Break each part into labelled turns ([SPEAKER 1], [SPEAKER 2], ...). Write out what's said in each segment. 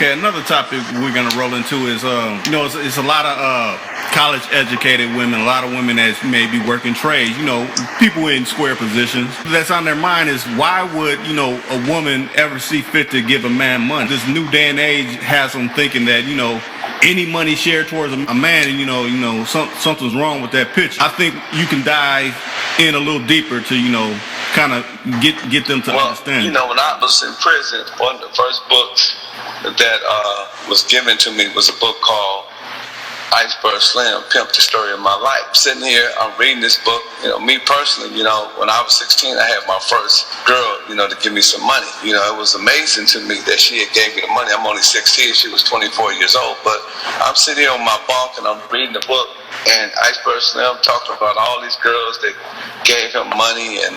[SPEAKER 1] Okay, another topic we're gonna roll into is, it's a lot of college-educated women, a lot of women that may be working trades, people in square positions. That's on their mind is why would, a woman ever see fit to give a man money? This new day and age has them thinking that, any money shared towards a man, and something's wrong with that picture. I think you can dive in a little deeper to, kind of get them to understand.
[SPEAKER 2] When I was in prison, one of the first books that was given to me was a book called Iceberg Slim, Pimp, the Story of My Life. Sitting here, I'm reading this book. Me personally, when I was 16, I had my first girl, to give me some money. It was amazing to me that she had gave me the money. I'm only 16, she was 24 years old. But I'm sitting here on my bunk and I'm reading the book, and Iceberg Slim talking about all these girls that gave him money, and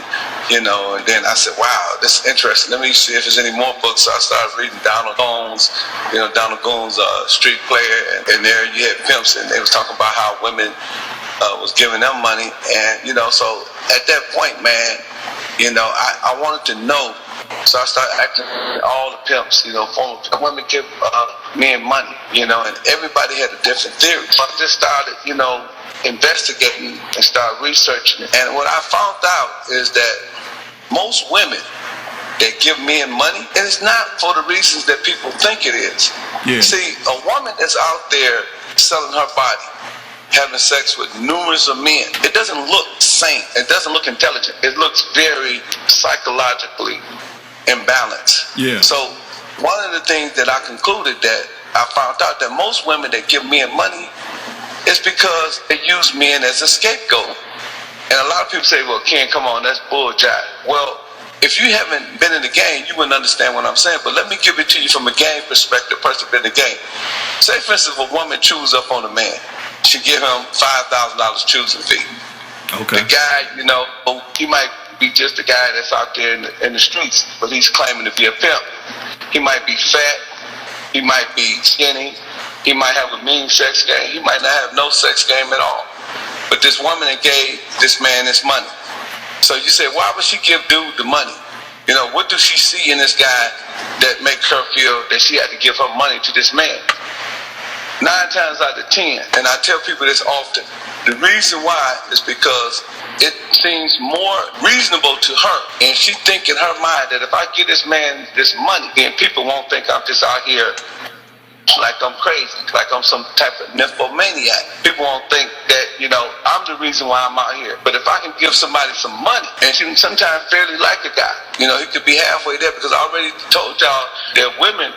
[SPEAKER 2] then I said, wow, this is interesting. Let me see if there's any more books. So I started reading Donald Goon's, Street Player, and there you had pimps, and they was talking about how women was giving them money, and so at that point, man, I wanted to know. So I started asking all the pimps, former women give men money, and everybody had a different theory. So I just started, investigating and started researching it. And what I found out is that most women that give men money, and it's not for the reasons that people think it is.
[SPEAKER 1] Yeah.
[SPEAKER 2] See, a woman that's out there selling her body, having sex with numerous of men, it doesn't look sane. It doesn't look intelligent. It looks very psychologically imbalanced.
[SPEAKER 1] Yeah. So
[SPEAKER 2] one of the things that I concluded that I found out that most women that give men money is because they use men as a scapegoat. And a lot of people say, well, Ken, come on, that's bullshit. Well, if you haven't been in the game, you wouldn't understand what I'm saying. But let me give it to you from a game perspective, person been in the game. Say, for instance, if a woman chews up on a man, she give him $5,000 choosing fee.
[SPEAKER 1] Okay.
[SPEAKER 2] The guy, he might be just a guy that's out there in the streets, but he's claiming to be a pimp. He might be fat, he might be skinny, he might have a mean sex game, he might not have no sex game at all. But this woman that gave this man this money. So you say, why would she give dude the money? What does she see in this guy that makes her feel that she had to give her money to this man? 9 times out of 10, and I tell people this often, the reason why is because it seems more reasonable to her, and she think in her mind that if I give this man this money, then people won't think I'm just out here like I'm crazy, like I'm some type of nymphomaniac. People won't think that, I'm the reason why I'm out here. But if I can give somebody some money, and she sometimes fairly like a guy, he could be halfway there, because I already told y'all that women,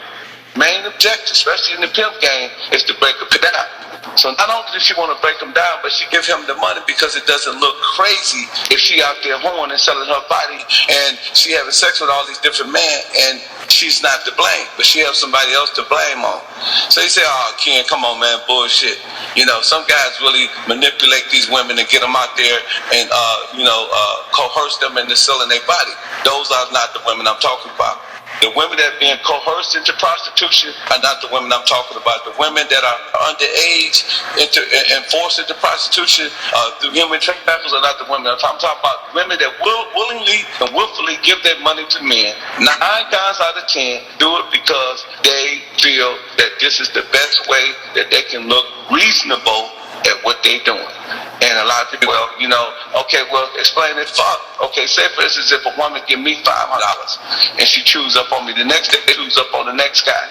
[SPEAKER 2] main objective, especially in the pimp game, is to break them down. So not only does she want to break them down, but she give him the money because it doesn't look crazy if she out there hoeing and selling her body and she having sex with all these different men and she's not to blame, but she has somebody else to blame on. So you say, oh, Ken, come on, man, bullshit. Some guys really manipulate these women and get them out there and, coerce them into selling their body. Those are not the women I'm talking about. The women that are being coerced into prostitution are not the women I'm talking about. The women that are underage and forced into prostitution through human traffickers are not the women I'm talking about. Women that willingly and willfully give their money to men. 9 times out of 10 do it because they feel that this is the best way that they can look reasonable at what they're doing. And a lot of people, explain it. Okay, say for instance, if a woman give me $500 and she chews up on me, the next day chews up on the next guy.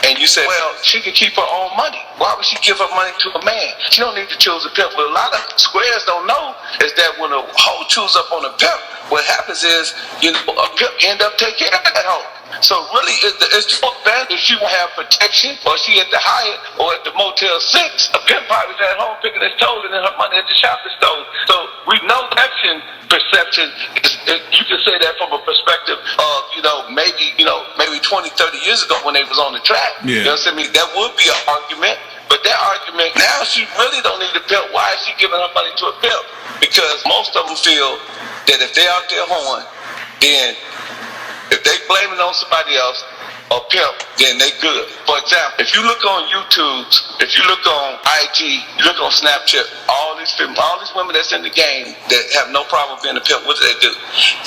[SPEAKER 2] And you say, well, she can keep her own money. Why would she give her money to a man? She don't need to choose a pimp. What a lot of squares don't know is that when a hoe chews up on a pimp, what happens is, a pimp end up taking care of that hoe. So really, it's so bad if she won't have protection, or she at the Hyatt or at the Motel 6. A pimp probably at home picking his toes and then her money at the shopping store. So we know perception is, you can say that from a perspective of, maybe 20, 30 years ago when they was on the track.
[SPEAKER 1] Yeah.
[SPEAKER 2] You know what I mean? That would be an argument. But that argument, now she really don't need a pimp. Why is she giving her money to a pimp? Because most of them feel that if they out there hoeing, then if they blame it on somebody else or pimp, then they good. For example, if you look on YouTube, if you look on IG, you look on Snapchat, all these women that's in the game that have no problem being a pimp, what do?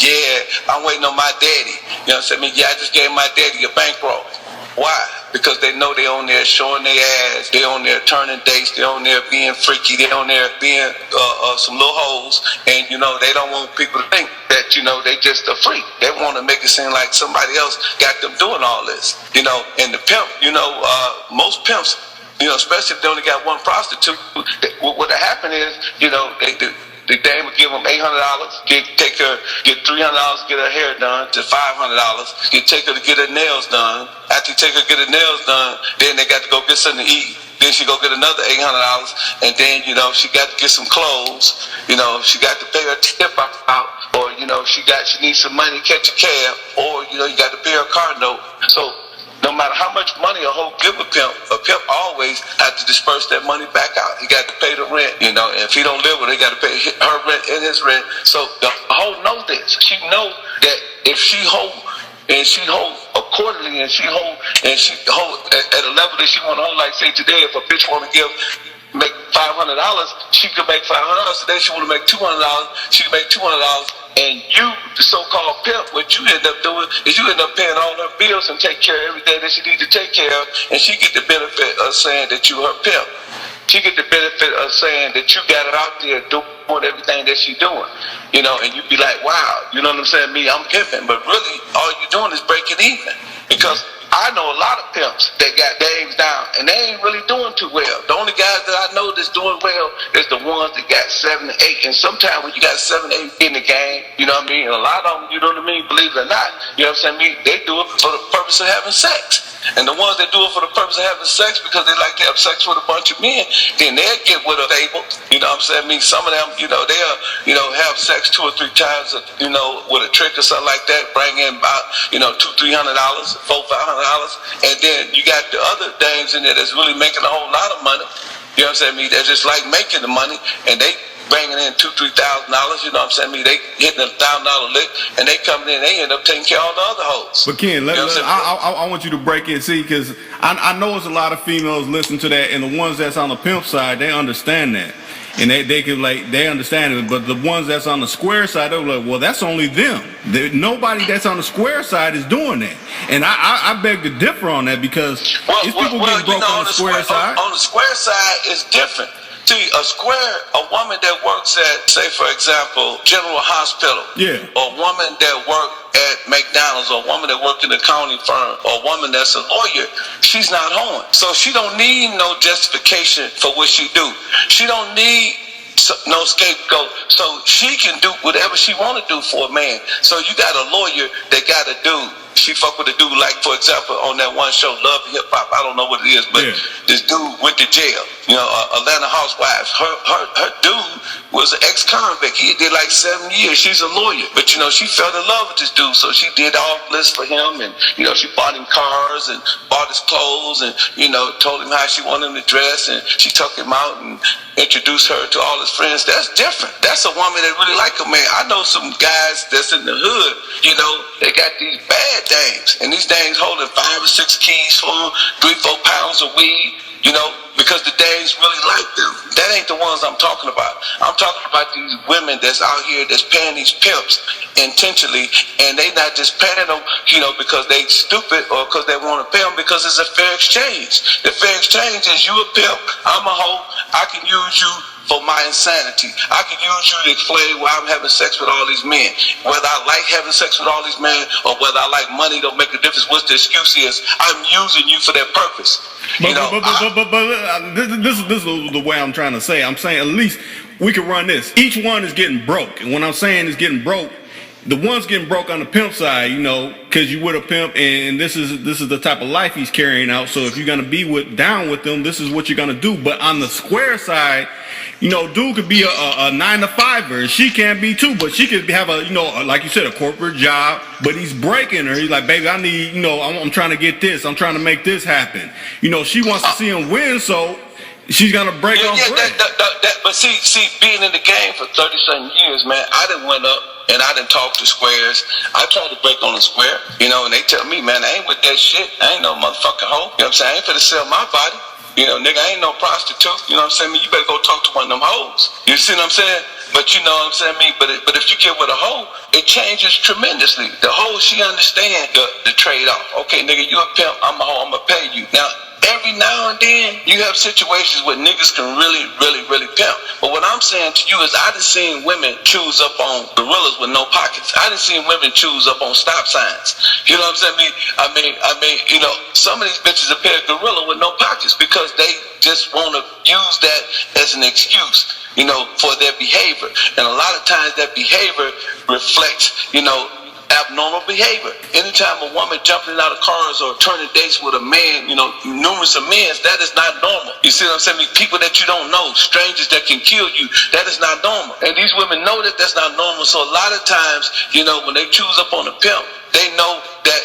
[SPEAKER 2] Yeah, I'm waiting on my daddy. You know what I'm saying? Yeah, I just gave my daddy a bankroll. Why? because they know they on there showing their ass, they on there turning dates, they on there being freaky, they on there being some little hoes, and you know they don't want people to think that you know they just a freak. They want to make it seem like somebody else got them doing all this, you know. And the pimp, you know, most pimps, you know, especially if they only got one prostitute, what'll happen is, you know, the dame would give them $800, take her, get $300 to get her hair done, to $500. You take her to get her nails done. After you take her to get her nails done, then they got to go get something to eat. Then she go get another $800, and then you know she got to get some clothes. You know she got to pay her tip out, or you know she needs some money to catch a cab, or you know you got to pay her car note. So no matter how much money a hoe give a pimp always has to disperse that money back out. He got to pay the rent, you know, and if he don't live with her, he got to pay her rent and his rent. So the hoe knows this. She know that if she hold accordingly, and she hold at a level that she want to hold, like say today, if a bitch want to make $500, she could make $500. Today she want to make $200, she can make $200. And you, the so-called pimp, what you end up doing is you end up paying all her bills and take care of everything that she need to take care of, and she get the benefit of saying that you her pimp. She get the benefit of saying that you got her out there doing everything that she doing, you know, and you be like, wow, you know what I'm saying? Me, I'm pimping, but really all you doing is breaking even, because I know a lot of pimps that got dames down, and they ain't really doing too well. The only guys that I know that's doing well is the ones that got 7 to 8. And sometimes when you got 7 to 8 in the game, you know what I mean? And a lot of them, you know what I mean, believe it or not, you know what I'm saying? They do it for the purpose of having sex. And the ones that do it for the purpose of having sex because they like to have sex with a bunch of men, then they'll get with a table. You know what I'm saying? I mean, some of them, you know, they'll, you know, have sex 2 or 3 times, you know, with a trick or something like that, bring in about, you know, $200-$300, $400-$500, and then you got the other dames in there that's really making a whole lot of money. You know what I'm saying? I mean, they're just like making the money, and they bringing in $2,000-$3,000, you know what I'm saying? I mean, they hitting a $1,000 lick, and they coming in, they end up taking care of all the other hoes.
[SPEAKER 1] But Ken, I want you to break in, see, because I know it's a lot of females listen to that, and the ones that's on the pimp side, they understand that, and they can they understand it. But the ones that's on the square side, they're like, well, that's only them. Nobody that's on the square side is doing that, and I beg to differ on that, because it's people getting broke on the square side.
[SPEAKER 2] On the square side, it's different. See, a woman that works at, say, for example, General Hospital, or a woman that works at McDonald's, or a woman that works in a accounting firm, or a woman that's a lawyer, she's not home. So she don't need no justification for what she do. She don't need no scapegoat. So she can do whatever she want to do for a man. So you got a lawyer that got a dude. She fuck with a dude, like, for example, on that one show, Love and Hip Hop. I don't know what it is, but this dude went to jail. You know, Atlanta Housewives. Her dude was an ex-convict. He did like 7 years. She's a lawyer. But, you know, she fell in love with this dude, so she did all this for him. And, you know, she bought him cars and bought his clothes and, you know, told him how she wanted him to dress. And she took him out and introduced her to all his friends. That's different. That's a woman that really like a man. I know some guys that's in the hood, you know, they got these bad dames, and these dames holding 5 or 6 keys for them, 3-4 pounds of weed, you know, because the dames really like them. That ain't the ones I'm talking about. I'm talking about these women that's out here that's paying these pimps intentionally, and they not just paying them, you know, because they stupid or because they want to pay them, because it's a fair exchange. The fair exchange is you a pimp, I'm a hoe, I can use you for my insanity. I can use you to explain why I'm having sex with all these men. Whether I like having sex with all these men or whether I like money don't make a difference. What the excuse is, I'm using you for that purpose. But
[SPEAKER 1] this is the way I'm trying to say. I'm saying at least we can run this. Each one is getting broke, and when I'm saying is getting broke, the one's getting broke on the pimp side, you know, because you with a pimp, and this is the type of life he's carrying out. So if you're gonna be down with them, this is what you're gonna do. But on the square side, you know, dude could be a 9-to-5er. She can be too, but she could have a, you know, like you said, a corporate job. But he's breaking her. He's like, baby, I need, you know, I'm trying to get this. I'm trying to make this happen. You know, she wants to see him win, so she's gonna break off.
[SPEAKER 2] But see, being in the game for 30-something years, man, I done went up and I done talked to squares. I tried to break on a square, you know, and they tell me, man, I ain't with that shit. I ain't no motherfucking hoe. You know what I'm saying? I ain't finna sell my body. You know, nigga, I ain't no prostitute. You know what I'm saying? You better go talk to one of them hoes. You see what I'm saying? But you know what I'm saying? But if you get with a hoe, it changes tremendously. The hoe, she understands the trade-off. Okay, nigga, you a pimp, I'm a hoe, I'm gonna pay you. Now, every now and then, you have situations where niggas can really pimp. But what I'm saying to you is I done seen women choose up on gorillas with no pockets. I done seen women choose up on stop signs. You know what I'm saying? I mean, you know, some of these bitches will pay a gorilla with no pockets because they just want to use that as an excuse, you know, for their behavior. And a lot of times that behavior reflects, you know, abnormal behavior. Anytime a woman jumping out of cars or turning dates with a man, you know, numerous of men, that is not normal. You see what I'm saying? People that you don't know, strangers that can kill you, that is not normal. And these women know that that's not normal. So a lot of times, you know, when they choose up on a pimp, they know that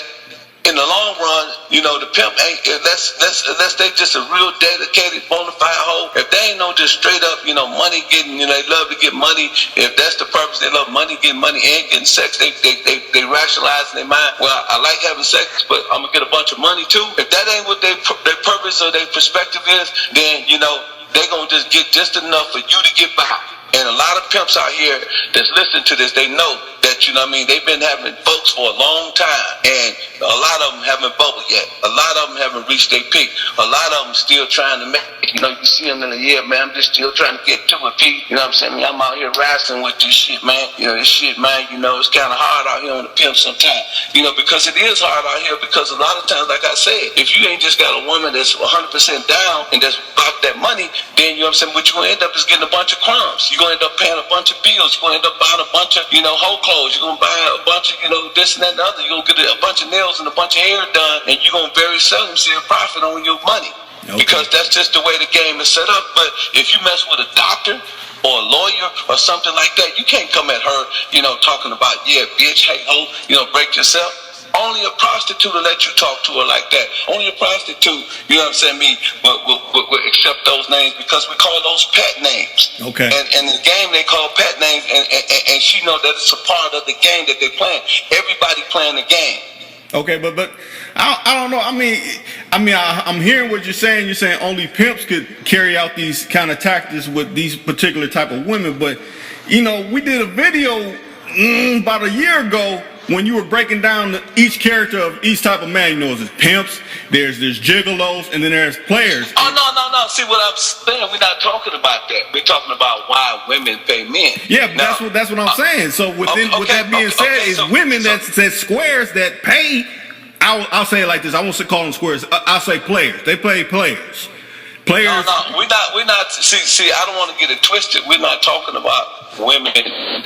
[SPEAKER 2] in the long run, you know, the pimp ain't, unless they just a real dedicated, bona fide hoe. If they ain't no just straight up, you know, money getting, you know, they love to get money. If that's the purpose, they love money, getting money and getting sex. They rationalize in their mind, well, I like having sex, but I'm gonna get a bunch of money too. If that ain't what their purpose or their perspective is, then, you know, they gonna just get just enough for you to get by. And a lot of pimps out here that's listening to this, they know that, you know what I mean, they've been having folks for a long time. And a lot of them haven't bubbled yet. A lot of them haven't reached their peak. A lot of them still trying to make it. You know, you see them in the year, man, I'm just still trying to get to a peak. You know what I'm saying? I'm out here wrestling with this shit, man. You know, this shit, man, you know, it's kind of hard out here on the pimp sometimes. You know, because it is hard out here because a lot of times, like I said, if you ain't just got a woman that's 100% down and that's about that money, then, you know what I'm saying, what you're going to end up is getting a bunch of crumbs. You're going to end up paying a bunch of bills. You're going to end up buying a bunch of, you know, whole clothes. You're going to buy a bunch of, you know, this and that and the other. You're going to get a bunch of nails and a bunch of hair done, and you're going to very seldom see a profit on your money. Okay. Because that's just the way the game is set up. But if you mess with a doctor or a lawyer or something like that, you can't come at her, you know, talking about, yeah, bitch, hey, ho, you know, break yourself. Only a prostitute will let you talk to her like that. Only a prostitute, you know what I'm saying, will accept those names because we call those pet names. Okay. And in the game they call pet names, and she know that it's a part of the game that they're playing. Everybody playing the game.
[SPEAKER 1] Okay, but I don't know. I mean, I'm hearing what you're saying. You're saying only pimps could carry out these kind of tactics with these particular type of women. But, you know, we did a video about a year ago when you were breaking down each character of each type of man. You know, there's pimps, there's gigolos, and then there's players.
[SPEAKER 2] Oh, no. See what I'm saying? We're not talking about that. We're talking about why women pay men.
[SPEAKER 1] Yeah, now, that's what I'm saying. So with that being said, it's women that squares that pay. I'll say it like this. I won't call them squares. I'll say players. They play players. Players.
[SPEAKER 2] No, we're not. See, I don't want to get it twisted. We're not talking about women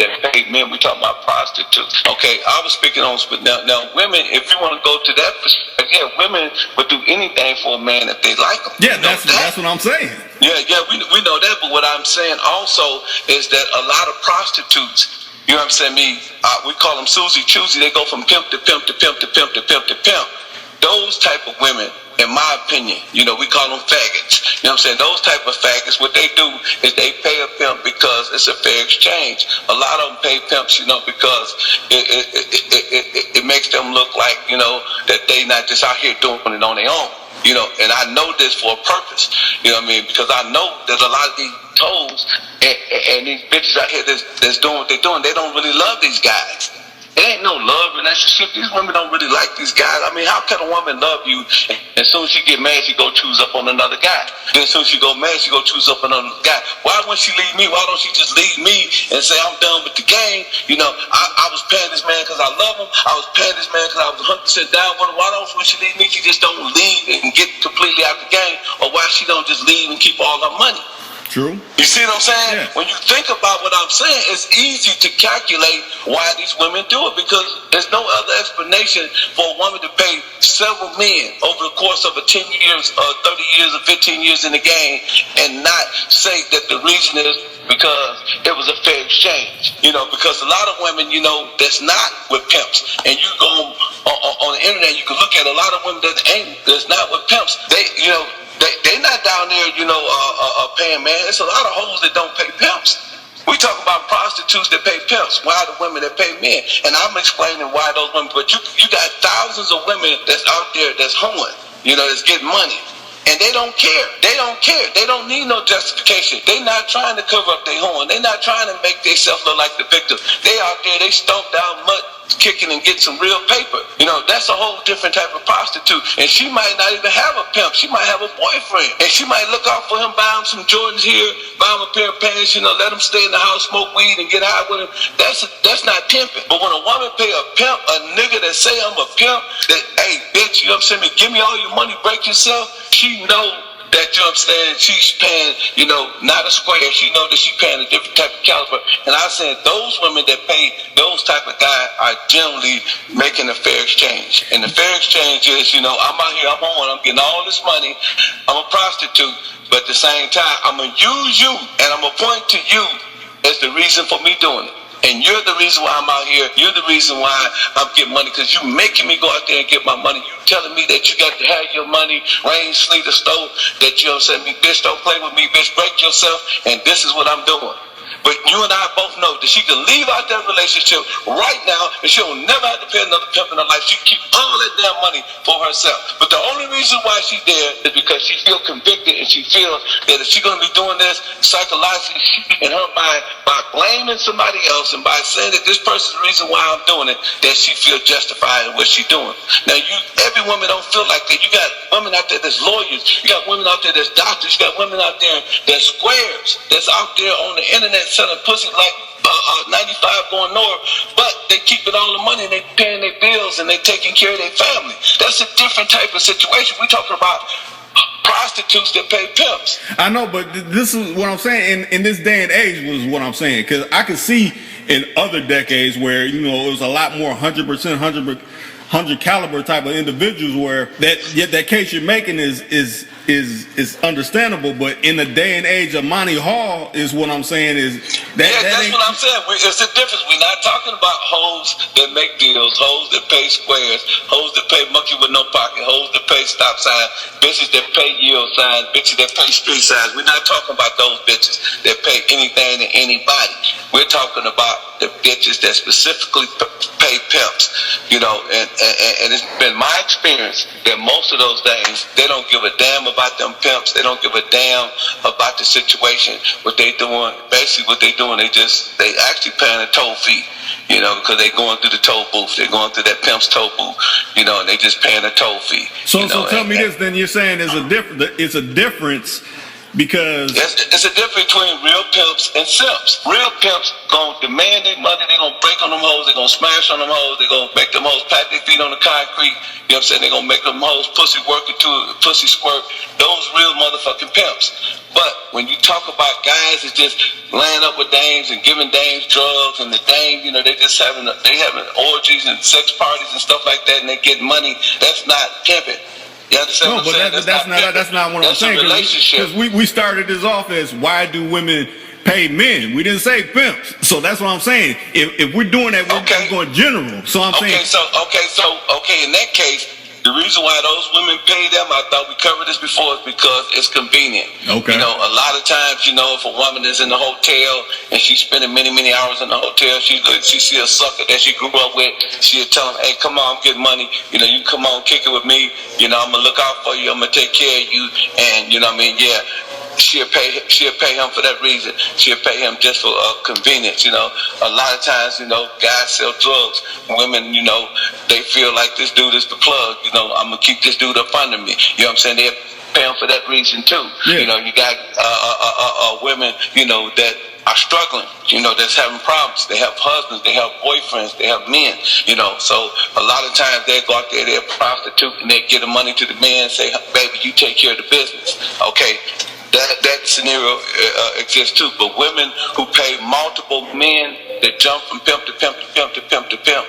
[SPEAKER 2] that pay men. We're talking about prostitutes. Okay, I was speaking on, but now women, if you want to go to that perspective, yeah, women would do anything for a man if they like him.
[SPEAKER 1] Yeah, that's what I'm saying.
[SPEAKER 2] Yeah, we know that. But what I'm saying also is that a lot of prostitutes, you know what I'm saying, we call them Susie Choosy. They go from pimp to pimp to pimp to pimp to pimp to pimp. Those type of women, in my opinion, you know, we call them faggots. You know what I'm saying? Those type of faggots, what they do is they pay a pimp because it's a fair exchange. A lot of them pay pimps, you know, because it makes them look like, you know, that they not just out here doing it on their own. You know, and I know this for a purpose. You know what I mean? Because I know there's a lot of these toes and these bitches out here that's doing what they're doing. They don't really love these guys. It ain't no love relationship. These women don't really like these guys. I mean, how can a woman love you and as soon as she get mad, she go choose up on another guy? Then as soon as she go mad, she go choose up on another guy. Why wouldn't she leave me? Why don't she just leave me and say, I'm done with the game? You know, I was paying this man because I love him. I was paying this man because I was 100% down with him. Why don't she leave me? She just don't leave and get completely out the game. Or why she don't just leave and keep all her money?
[SPEAKER 1] True.
[SPEAKER 2] You see what I'm saying?
[SPEAKER 1] Yeah.
[SPEAKER 2] When you think about what I'm saying, it's easy to calculate why these women do it because there's no other explanation for a woman to pay several men over the course of 10 years, 30 years, or 15 years in the game and not say that the reason is because it was a fair exchange. You know, because a lot of women, you know, that's not with pimps. And you go on the internet, you can look at a lot of women that's not with pimps. They not down there, you know, paying man. It's a lot of hoes that don't pay pimps. We talk about prostitutes that pay pimps. Why the women that pay men? And I'm explaining why those women. But you got thousands of women that's out there that's hoeing, you know, that's getting money. And they don't care. They don't care. They don't need no justification. They not trying to cover up their horn. They not trying to make themselves look like the victim. They out there, they stomped down mud, kicking and get some real paper. You know, that's a whole different type of prostitute. And she might not even have a pimp. She might have a boyfriend. And she might look out for him, buy him some Jordans here, buy him a pair of pants, you know, let him stay in the house, smoke weed, and get high with him. That's not pimping. But when a woman pay a pimp, a nigga that say I'm a pimp, that, hey, bitch, you know what I'm saying, give me all your money, break yourself, she know that, you know what I'm saying, she's paying, you know, not a square. She know that she's paying a different type of caliber. And I said those women that pay those type of guys are generally making a fair exchange. And the fair exchange is, you know, I'm out here, I'm getting all this money, I'm a prostitute, but at the same time, I'm going to use you and I'm going to point to you as the reason for me doing it. And you're the reason why I'm out here. You're the reason why I'm getting money, because you making me go out there and get my money. You telling me that you got to have your money, rain, sleet, or snow, that, you know what I'm saying, bitch, don't play with me, bitch, break yourself, and this is what I'm doing. But you and I both know that she can leave out that relationship right now and she'll never have to pay another pimp in her life. She can keep all that damn money for herself. But the only reason why she's there is because she feels convicted and she feels that if she's going to be doing this psychologically in her mind by blaming somebody else and by saying that this person's the reason why I'm doing it, that she feels justified in what she's doing. Now, every woman don't feel like that. You got women out there that's lawyers. You got women out there that's doctors. You got women out there that's squares, that's out there on the internet selling pussy like 95 going north, but they keeping all the money and they paying their bills and they taking care of their family. That's a different type of situation. We talking about prostitutes that pay pimps.
[SPEAKER 1] I know, but this is what I'm saying. In this day and age was what I'm saying, because I could see in other decades where, you know, it was a lot more 100%, 100 caliber type of individuals where that case you're making is understandable, but in the day and age of Monty Hall is what I'm saying is that.
[SPEAKER 2] Yeah, that's what I'm saying. It's the difference. We're not talking about hoes that make deals, hoes that pay squares, hoes that pay monkey with no pocket, hoes that pay stop signs, bitches that pay yield signs, bitches that pay street signs. We're not talking about those bitches that pay anything to anybody. We're talking about the bitches that specifically pay pimps, you know, and it's been my experience that most of those days, they don't give a damn about them pimps. They don't give a damn about the situation. What they doing, basically what they doing, they actually paying a toll fee, you know, because they going through the toll booth. They're going through that pimp's toll booth, you know, and they just paying a toll fee.
[SPEAKER 1] So tell me this, then you're saying it's a difference. Because
[SPEAKER 2] it's a difference between real pimps and simps. Real pimps gonna demand their money, they gonna break on them hoes, they gonna smash on them hoes, they gonna make them hoes pat their feet on the concrete, you know what I'm saying? They gonna make them hoes pussy work into a pussy squirt. Those real motherfucking pimps. But when you talk about guys that's just laying up with dames and giving dames drugs, and the dame, you know, they having orgies and sex parties and stuff like that, and they get money, that's not pimping. You understand
[SPEAKER 1] no,
[SPEAKER 2] what I'm
[SPEAKER 1] but
[SPEAKER 2] saying?
[SPEAKER 1] that's not what I'm saying. Because we started this off as why do women pay men? We didn't say pimps. So that's what I'm saying. If we're doing that, we're going general. So I'm saying.
[SPEAKER 2] In that case, the reason why those women pay them, I thought we covered this before, is because it's convenient.
[SPEAKER 1] Okay.
[SPEAKER 2] You know, a lot of times, you know, if a woman is in the hotel and she's spending many, many hours in the hotel, she see a sucker that she grew up with, she'll tell him, hey, come on, get money. You know, you come on, kick it with me. You know, I'm going to look out for you. I'm going to take care of you. And, you know what I mean? Yeah. She'll pay him for that reason. She'll pay him just for convenience, you know. A lot of times, you know, guys sell drugs. Women, you know, they feel like this dude is the plug. You know, I'm going to keep this dude up under me. You know what I'm saying? They pay him for that reason, too. Yeah. You know, you got women, you know, that are struggling, you know, that's having problems. They have husbands, they have boyfriends, they have men, you know. So a lot of times they go out there, they're a prostitute, and they get the money to the man and say, baby, you take care of the business. Okay. That scenario exists too, but women who pay multiple men that jump from pimp to pimp to pimp to pimp to pimp,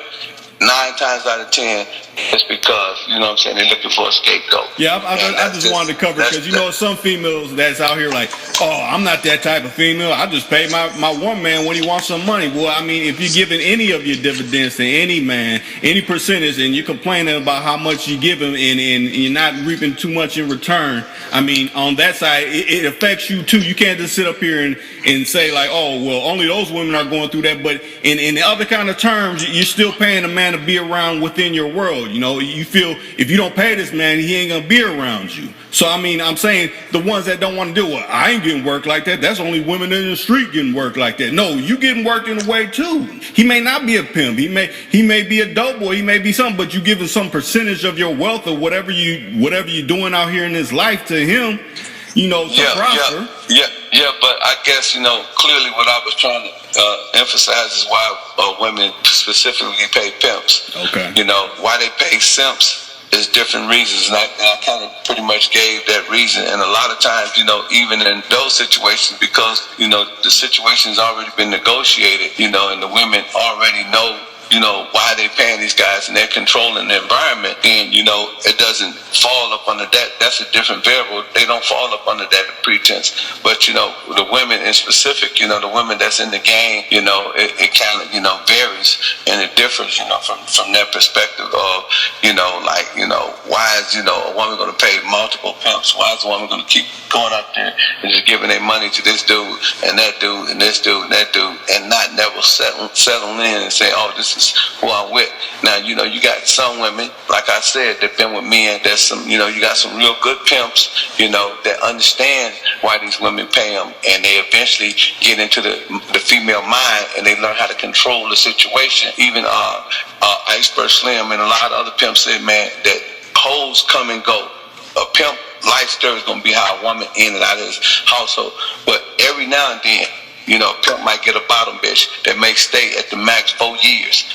[SPEAKER 2] 9 times out of 10, it's because, you know what I'm saying, they're looking for a scapegoat.
[SPEAKER 1] Yeah, I just wanted to cover, because, you know, some females that's out here like, oh, I'm not that type of female. I just pay my one man when he wants some money. Well, I mean, if you're giving any of your dividends to any man, any percentage, and you're complaining about how much you give him and you're not reaping too much in return, I mean, on that side, it affects you too. You can't just sit up here and say like, oh, well, only those women are going through that. But in the other kind of terms, you're still paying a man to be around within your world. You know, you feel if you don't pay this man, he ain't gonna be around you. So I mean, I'm saying the ones that don't want to do it, I ain't getting work like that. That's only women in the street getting work like that. No, you getting work in a way too. He may not be a pimp. He may be a dope boy. He may be something, but you giving some percentage of your wealth or whatever you're doing out here in this life to him, you know, to prosper.
[SPEAKER 2] Yeah. But I guess, you know, clearly what I was trying to emphasize is why women specifically pay pimps.
[SPEAKER 1] Okay.
[SPEAKER 2] You know, why they pay simps is different reasons, and I kind of pretty much gave that reason. And a lot of times, you know, even in those situations, because, you know, the situation's already been negotiated, you know, and the women already know, you know, why they paying these guys and they're controlling the environment, and, you know, it doesn't fall up under that. That's a different variable. They don't fall up under that pretense. But, you know, the women in specific, you know, the women that's in the game, you know, it kind of, you know, varies and it differs, you know, from their perspective of, you know, like, you know, why is, you know, a woman going to pay multiple pimps? Why is a woman going to keep going out there and just giving their money to this dude and that dude and this dude and that dude and not never settle in and say, oh, this is who I'm with. Now, you know, you got some women, like I said, that been with men. There's some, you know, you got some real good pimps, you know, that understand why these women pay them, and they eventually get into the female mind and they learn how to control the situation. Even Iceberg Slim and a lot of other pimps say, man, that hoes come and go. A pimp life story is going to be how a woman in and out of his household. But every now and then, you know, a pimp might get a bottom bitch that may stay at the max 4 years.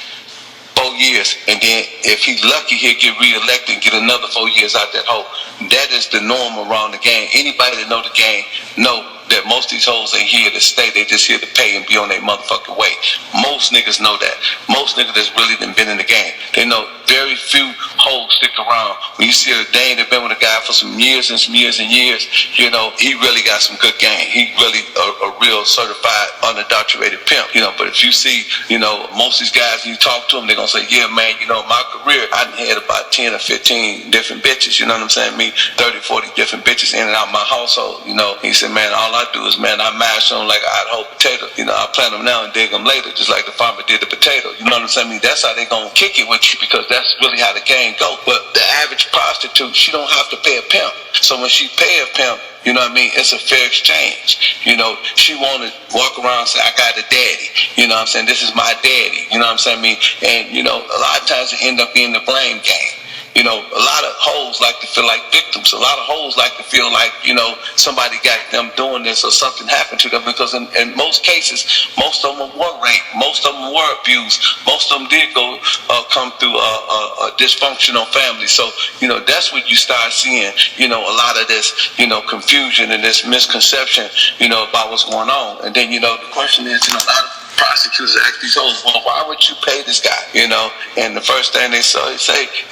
[SPEAKER 2] 4 years, and then if he's lucky, he'll get reelected and get another 4 years out that hoe. That is the norm around the game. Anybody that know the game know that most of these hoes ain't here to stay. They just here to pay and be on their motherfucking way. Most niggas know that. Most niggas that's really been in the game, they know very few hoes stick around. When you see a dame that been with a guy for some years and some years and years, you know, he really got some good game. He really a real certified, unadulterated pimp. You know, but if you see, you know, most of these guys, you talk to them, they're gonna say, yeah, man, you know, my career, I done had about 10 or 15 different bitches, you know what I'm saying? Me, 30, 40 different bitches in and out my household, you know. He said, man, all I do is, man, I mash them like I'd whole potato. You know, I plant them now and dig them later, just like the farmer did the potato. You know what I'm saying? I mean, that's how they gonna kick it with you, because that's really how the game go. But the average prostitute, she don't have to pay a pimp. So when she pay a pimp, you know what I mean, it's a fair exchange. You know, she want to walk around and say, I got a daddy. You know what I'm saying? This is my daddy. You know what I'm saying? I mean, and, you know, a lot of times it end up being the blame game. You know, a lot of hoes like to feel like victims. A lot of hoes like to feel like, you know, somebody got them doing this or something happened to them, because in most cases, most of them were raped. Most of them were abused. Most of them did come through a dysfunctional family. So, you know, that's when you start seeing, you know, a lot of this, you know, confusion and this misconception, you know, about what's going on. And then, you know, the question is, you know, a lot of prosecutors ask these hoes, well, why would you pay this guy? You know, and the first thing they say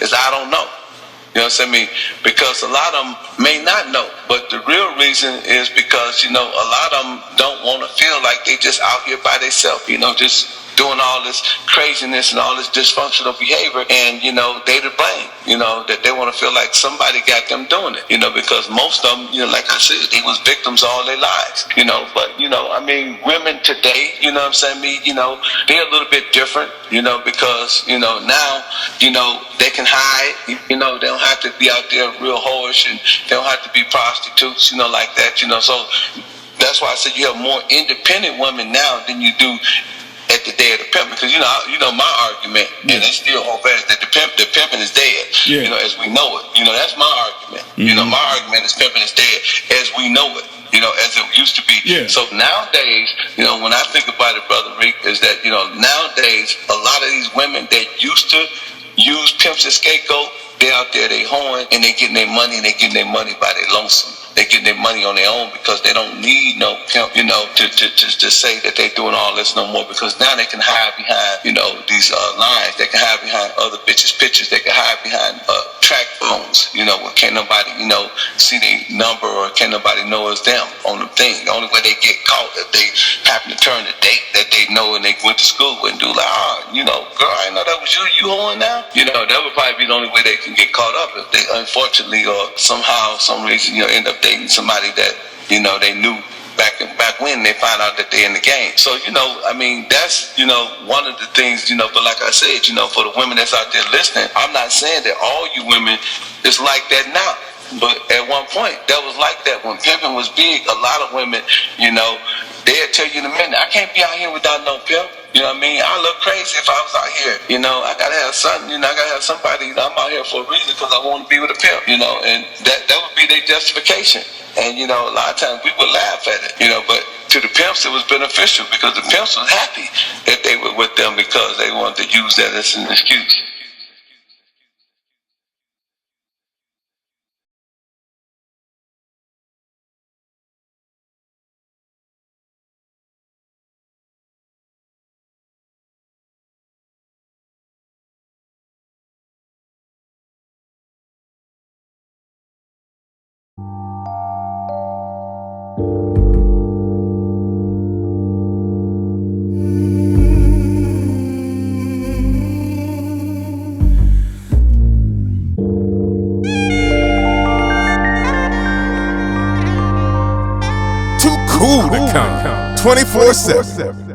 [SPEAKER 2] is, I don't know. You know what I mean? Because a lot of them may not know, but the real reason is because, you know, a lot of them don't want to feel like they just out here by themselves, you know, just doing all this craziness and all this dysfunctional behavior, and, you know, they to blame, you know, that they want to feel like somebody got them doing it, you know, because most of them, you know, like I said, they was victims all their lives, you know. But, you know, I mean, women today, you know what I'm saying, me, you know, they're a little bit different, you know, because, you know, now, you know, they can hide, you know, they don't have to be out there real whorish, and they don't have to be prostitutes, you know, like that, you know. So that's why I said you have more independent women now than you do at the day of the pimp, because you know my argument, and they still hold fast that the pimping is dead. Yeah. You know, as we know it. You know, that's my argument. Mm-hmm. You know, my argument is pimping is dead as we know it. You know, as it used to be. Yeah. So nowadays, you know, when I think about it, Brother Reek, is that, you know, nowadays a lot of these women that used to use pimps as scapegoat, they out there, they hoeing, and they getting their money, and they getting their money by their lonesome. They getting their money on their own, because they don't need no pimp, you know, to say that they doing all this no more, because now they can hide behind, you know, these lines. They can hide behind other bitches' pictures. They can hide behind track phones, you know, where can't nobody, you know, see their number, or can't nobody know it's them on the thing. The only way they get caught if they happen to turn the date that they know and they went to school with and do like, you know, girl, I know that was you hoeing now. You know, that would probably be the only way they can get caught up, if they unfortunately or somehow, some reason, you know, end up dating somebody that, you know, they knew back when they find out that they're in the game. So, you know, I mean, that's, you know, one of the things, you know. But like I said, you know, for the women that's out there listening, I'm not saying that all you women is like that now. But at one point, that was like that. When pimping was big, a lot of women, you know, they'd tell you in a minute, I can't be out here without no pimp. You know what I mean? I look crazy if I was out here. You know, I gotta have something. You know, I gotta have somebody. You know, I'm out here for a reason because I want to be with a pimp. You know, and that would be their justification. And you know, a lot of times we would laugh at it. You know, but to the pimps it was beneficial because the pimps was happy that they were with them because they wanted to use that as an excuse.
[SPEAKER 3] Too cool to count 24/7.